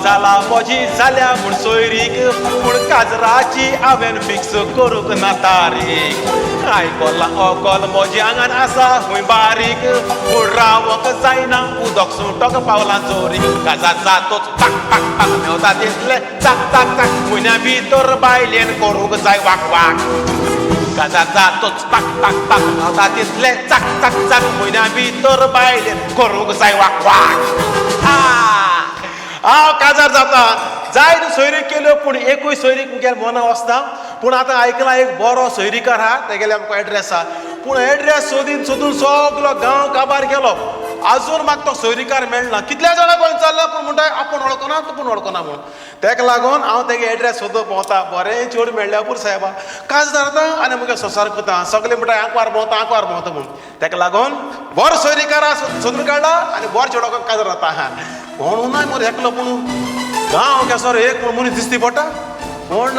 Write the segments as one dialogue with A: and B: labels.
A: जाला म्हजी जाल्या म्हूण सोयरीक पूण काजराची हांवें फिक्स करूंक ना तारीख आयकोला ओकोल म्हजे आंगान आसा खूंय बारीक पूण रावंक जायना उदक सुटोक पावलां चोरीक काजार जातोच पाक पाक पाक मेवता तितले चाक चाक चाक म्हयन्या भितर बायलेन करूंक जाय वाक वाक काजार जातोच पाक पाक पाक मेवता तितले चाक चाक चाक म्हयन्या भितर बायलेन करूंक जाय वाक वाक हांव काजार जाता जायत्यो सोयरीक केल्यो पूण एकूय सोयरीक मुगेल्या मना वचना पूण आतां आयकलां एक बरो सोयरीकार आहा तेगेले आमकां एड्रेस आहा पूण एड्रेस सोदून सोदून सगलो गांव काबार गेलो आजून म्हाका तो सोयरीकार मेळना कितल्या जाणां गोंय चल्ला पूण म्हणटा आपूण वळखना तूं वळखना म्हूण तेका लागून हांव तेगे एड्रेस सोदून भोंवता बरें चेड मेळ्ळ्या पूण सायबा काज धरता आनी मुगे संसार करता सगळे म्हणटा आंकवार भोंवता म्हूण तेका लागून बरो सोयरीकार सोदून काडला आनी बरो चेडो काजार जाता म्हणून मोर एकलो पूण गांव केसर एक पूण मनीस दिसती पडटा म्हण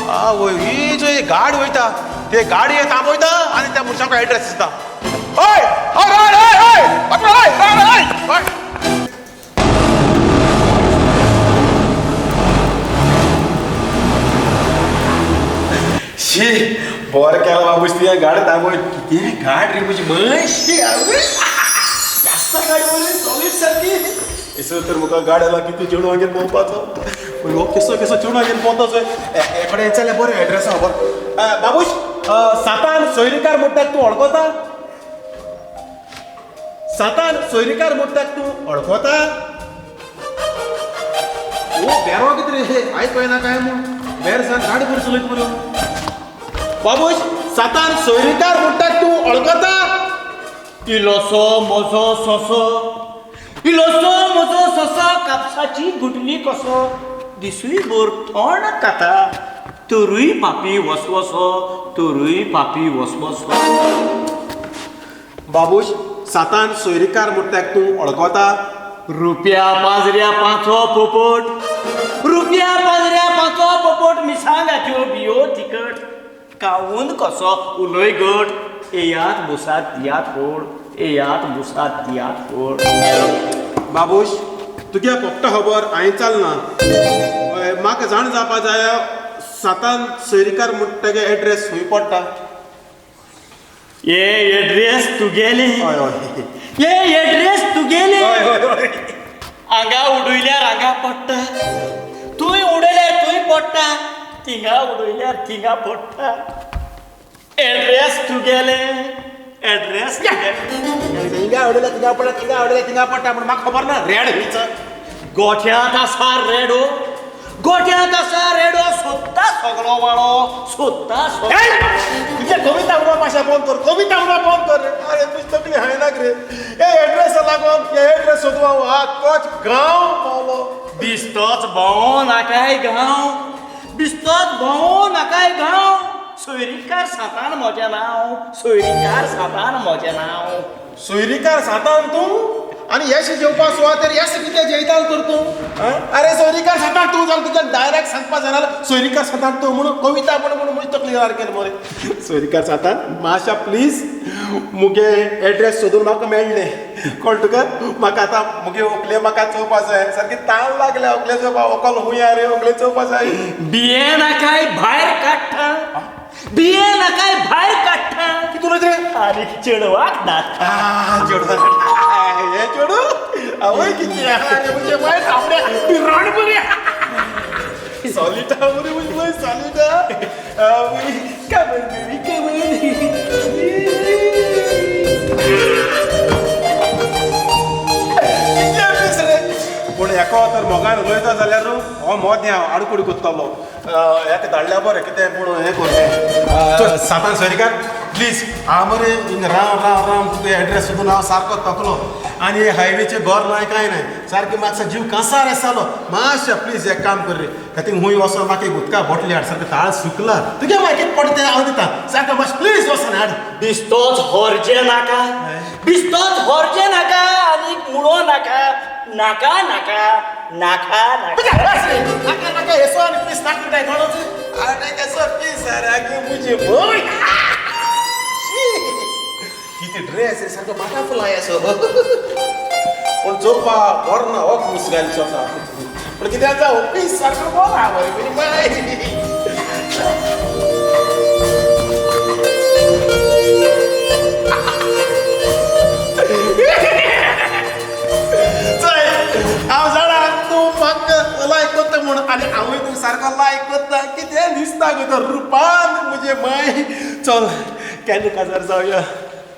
A: आवय ही जो गाडी वयता ते गाडये थांबयता आनी त्या मनशाक एड्रेस दिता ओय ओय ओय ओय ओय शी बरें केलें बाबूश तुवें गाडी थांबय कितें गाडी रे म्हजी म्हशी गाडी बरी सॉलीड सारकी इसो तर मुका गाड्याला किती चेडू मागीर पोवपाचो पूण हो केसो केसो चेडू मागीर पोवताचो एकडे चले बरें एड्रेस आहा बरें बाबूश सातान सोयरीकार म्हणटात तूं वळखता सातान सोयरीकार म्हणटात तूं वळखता ओ बेरो कितें रे आयकयना काय म्हूण बेर सांग गाडी बरी चलयत मरे बाबूश सातान सोयरीकार म्हणटात तूं वळखता इलोसो म्हजो सोसो इलोसो म्हजो सोसो कापसाची गुटली कसो दिसूय बोर थोंड खाता तरूय पापी वसवसो तरूय पापी वसवसो बाबूश सातान सोयरीकार म्हणटाक तूं वळखता रुपया पांजऱ्या पांचो पोपट रुपया पांजऱ्या पांचो पोपट मिसांगाच्यो बियो तिकट कावून कसो उलय गट एयात बुसात दियात फोड एयात बुसात दियात फोड बाबूश तुगे पोपटा खबर हांवें चलना म्हाका जाण जावपा जाय सातान सोयरीकार म्हणटा एड्रेस खंय पडटा
B: ये एड्रेस तुगेले
A: हय हय
B: ये एड्रेस तुगेले हांगा उडयल्यार हांगा पडटा तुंय उडयल्यार थंय पडटा थिंगा उडयल्यार थिंगा पडटा एड्रेस तुगेले एड्रेस
A: थिंगा उडयल्या थिंगा पडटा थिंगा उडयल्या थिंगा पडटा पूण म्हाका खबर ना रेड खंयच
B: गोठ्यांत आसा रेडो गोठ्यांत आसा रेडो सोदता सगळो वाळो सोदता
A: तुझे कविता म्हणून मातशें बंद कर कविता म्हणून बंद कर अरे तुझ तकली हायनाक रे हे एड्रेस लागून हे एड्रेस सोदूं हांव आख्खोच गांव पावलो
B: दिसतोच भोंवो नाकाय गांव दिसतोच भोंवो नाकाय गांव सोयरीकार सातान म्हजें नांव सोयरीकार सातान म्हजें नांव
A: सोयरीकार सातान तूं आनी येश जेवपा सुवातेर येश कितें जेयताल तर तूं अरे सोयरीकार सातान तूं जाल्यार तुज्यान डायरेक्ट सांगपा जाय जाल्यार सोयरीकार सातान तूं म्हणून कविता म्हणून म्हजी तकली सारकें मरे सोयरीकार सातान मातशा प्लीज मुगे एड्रेस सोदून म्हाका मेळ्ळें कळ्ळें तुका म्हाका आतां मुगे व्हंकले म्हाका चोवपा जाय सारकी ताण लागल्या व्हंकले चोवपा व्हंकल हुंया रे व्हंकले चोवपा जाय
B: बिये नाकाय भायर काडटा बिये नाकाय भायर काडटा
A: कितून रे
B: आनी चेडवाक धाडटा
A: चेडू हे चेडू आवय कितें आरे म्हणजे बाय थांबड्या रण बरी सॉलिटा बरी म्हणजे बाय सॉलिटा आवय कमन बेबी पूण एको तर मोगान उलयता जाल्यार हो मोद हांव आडकुडी कोत्तलो हेका धाडल्या बरें कितें पूण हें कर सातान सोयरीकार प्लीज हांव मरे हिंग राव राव राव तुगे एड्रेस सोदून हांव सारको तकलो आनी हायवेचेर घर नाय कांय नाय सारकें म्हाका जीव कांसार येसालो मातशें प्लीज एक काम कर रे खातीर खूंय वचोन म्हाका एक उदका बॉटली हाड सारकें ताळ सुकला तुगे मागीर पडटा तें हांव दिता सारकें मातशें प्लीज वचोन हाड
B: दिसतोच हरजें नाका दिसतोच हरजें नाका आनी मुळो नाका नाका नाका नाका
A: नाका नाका येसो आनी प्लीज नाका काय म्हणून अरे कसो प्लीज सारकें मुझे बोय किती ड्रेस आहे सारखं माथा फुलाय असं पूण चोपा बरो ना हो खूस घाल स्वता पूण कित्याक जावं पीस सारको बोला बरें बाय हांव जाणा तूं म्हाका लायक करता म्हूण आनी हांवूय तुका सारको लायक करता कितें दिसता गो तो रुपान म्हजे माय चल केन्ना काजार जावया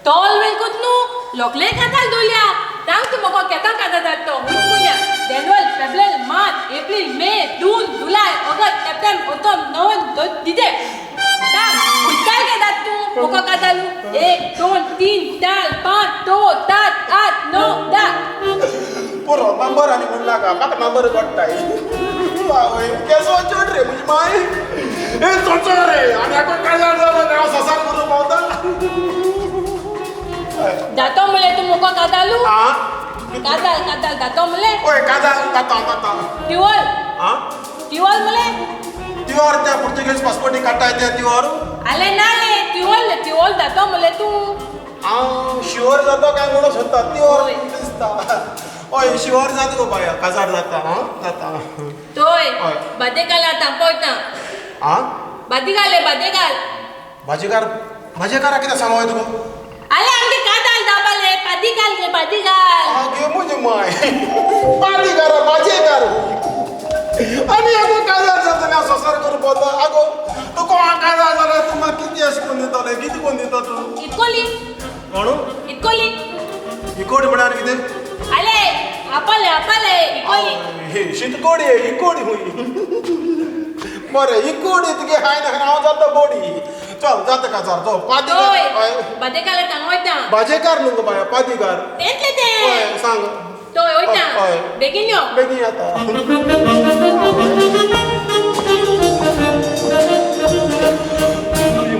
C: Tol wel kut nu, lokle kadal dolia. Tang tu moko ketang kada datto. Punya. January, February, March, April, May, June, July, August, September, October, November, December. Tang, utkal ke dattu moko kadalu. 1, 2, 3, 4, 5, 6, 7, 8, 9, 10.
A: पुरो number आनी म्हण नाका म्हाका number कट्टाय आवय केसो चड रे म्हजी my A Cho Cho रे आनी आको काजार जालो हांव ससार करून पावता
C: Datto mule tu moko kadalu.
A: आं
C: Kadal datto mule.
A: ओय काजार जाता
C: Tiwal.
A: आं
C: Tiwal mule.
A: तिवर त्या पुर्तुगीज पासपोर्टी काडटाय त्या Tiwar
C: Ale nale, tiwal datto mule tu.
A: हांव शुअर जाता काय म्हणून सोदता तिवर
C: ओय.
A: दिसता ओय शुअर जाता गो बाया काजार जाता आं जाता
C: Toy.
A: Oy.
C: Badekala tampoita.
A: आं
C: Badegal.
A: भाजीकार कितें सांगोय तुका
C: Ale amge kadal dabale badigal.
A: आगे म्हजे माय भाजीकार आनी आगो काजार जाता हांव सोसार करून पावता आगो तुका काजार जाल्यार तूं म्हाका कितें अशें करून दितलें कितें करून दिता तूं
C: Itkoli.
A: कोण इकोडी म्हळ्यार कितें
C: Ale apale ikoli.
A: हे शीतकोडी इकोडी हुई बरें इकोडी तुगे हाय ना हांव जाता बोडी चल जाता काजार तो
C: Toy.
A: पादीकार
C: Badekala tangoita.
A: भाजेकार न्हू गो बाया पादीकार
C: Tete.
A: ओय सांग
C: Toy oita.
A: Oy.
C: Beginyo.
A: बेगीन येता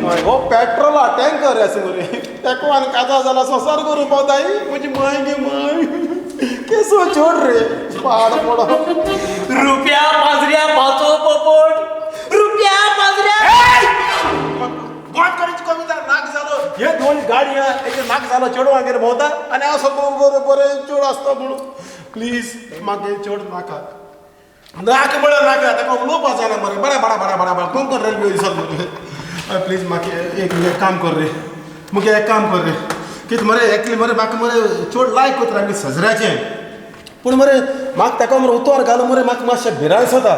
A: माय हो पेट्रोला टँकर आसा मरे तेको आनी काजार जाल्यार संसार करून पावताय म्हजी माय गे माय केसो चोड रे पहाड पडो
B: रुपया पाजऱ्या पाचो पोपट रुपया पाजऱ्या
A: गोट करायची कमी जालो नाक जालो हे दोन गाडया तेजे नाक जालो चेडवांगेर भोंवता आनी हांव सगळो बरें चेड आसता म्हणून प्लीज म्हाका चेड नाका नाक म्हळ्यार नाका ताका उलोवपा जायना मरे बडा कोंकण रेल्वे दिसता प्लीज म्हाका एक काम कर रे मुगे एक काम कर रे कितें मरे एकली मरे म्हाका मरे चड लायक करता आमी सजऱ्याचें पूण मरे म्हाका ताका मरे उतोर घालून मरे म्हाका मातशें भिरांत जाता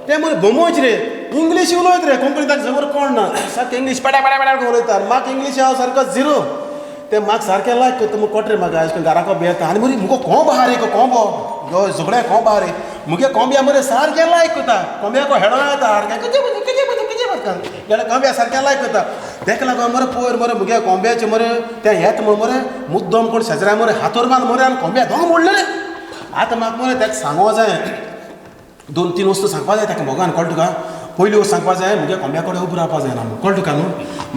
A: तें मरे बोमोच रे इंग्लीश उलयत रे कोंकणी ताका जबर कळना सारकें इंग्लीश पेड्या उलयता म्हाका इंग्लीश हांव सारको झिरो तें म्हाका सारकें लायक करता मुगो कोट रे म्हाका अशें करून घराको बेता आनी मरे मुगो कोंब आहा रे कोंबो यो झगड्या कोंब आहा रे मुगे कोंब्या मरे सारकें लायक करता कोंब्याको हेडो येता सारकें गेल्या कोंब्या सारकें लायक करता तेका लागून मरे पयर मरे मुगे कोंब्याचे मरे तें येता म्हूण मरे मुद्दम कोण शेजऱ्या मरे हातोर बांद मरे आनी कोंब्या दोंग मोडले रे आतां म्हाका मरे तेका सांगो जाय 2-3 वस्तू सांगपा जाय ताका मोगान कळटा तुका पयली वस्त सांगपा जाय मुगे कोंब्या कडेन उबो रावपा जायना कळटा तुका न्हू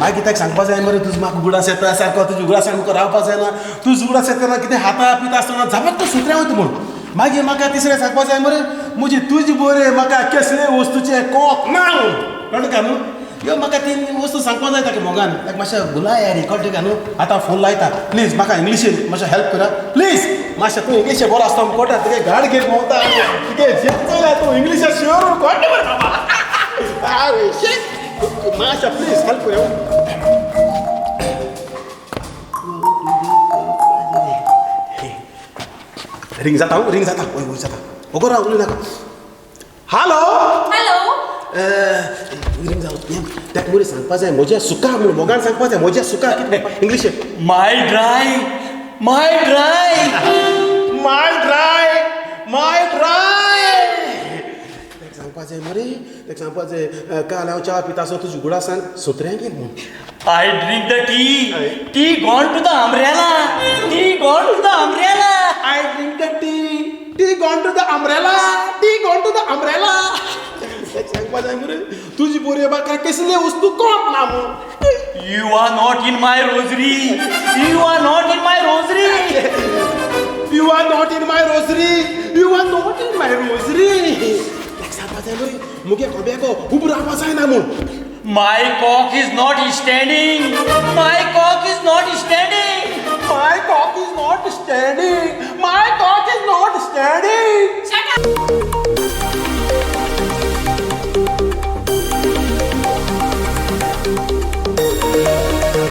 A: मागीर ताका सांगपा जाय मरे तुजो म्हाका गुडास येता सारको तुज्या गुडासान मुखार रावपा जायना तुजो गुडास येतना कितें हाता पिता आसतना झपत तूं सुत्रें वयता म्हूण मागीर म्हाका तिसरें सांगपा जाय मरे म्हजी तुजी बरे म्हाका कसले वस्तूचे कोक ना कळटा तुका न्हू ह्यो म्हाका 3 वस्तू सांगपा जाय ताका मोगान ताका मातशें गुलाय रे कळटा तुका न्हू आतां फोन लायता प्लीज म्हाका इंग्लीशीन मातशें हेल्प करा प्लीज मातशें तूं इंग्लीश बरो आसता कळटा तुगे गाड घेवन भोंवता तुगे जें चलया तूं इंग्लीश शुअर कळटा मरे बाबा आवय शेट मातशें प्लीज हेल्प कर रिंग जाता वय जाता ओगो राव उलय नाका हॅलो रिंग जालो ताका मुरे सांगपा जाय म्हज्या सुका म्हूण मोगान सांगपा जाय म्हज्या सुका कितें इंग्लीशीन
B: माय ड्राय
A: ताका सांगपा जाय मरे ताका सांगपा जाय काल हांव च्या पिता सो तुज्या गुडासान सोत्र्यांक गेल म्हूण
B: I drink the tea gone to the umbrella
A: I drink the tea gone to the umbrella ताका सांगपा जाय मरे तुजी बोरी म्हाका कसले वस्तू कोप ना म्हूण
B: you are not in my rosary
A: You are not in my rosary. ताका सांगपा जाय मरे मुगे कोंब्याको उबो रावपा जायना म्हूण
B: my cock is not standing
A: My cock is not standing.
B: Daddy
C: Shut up!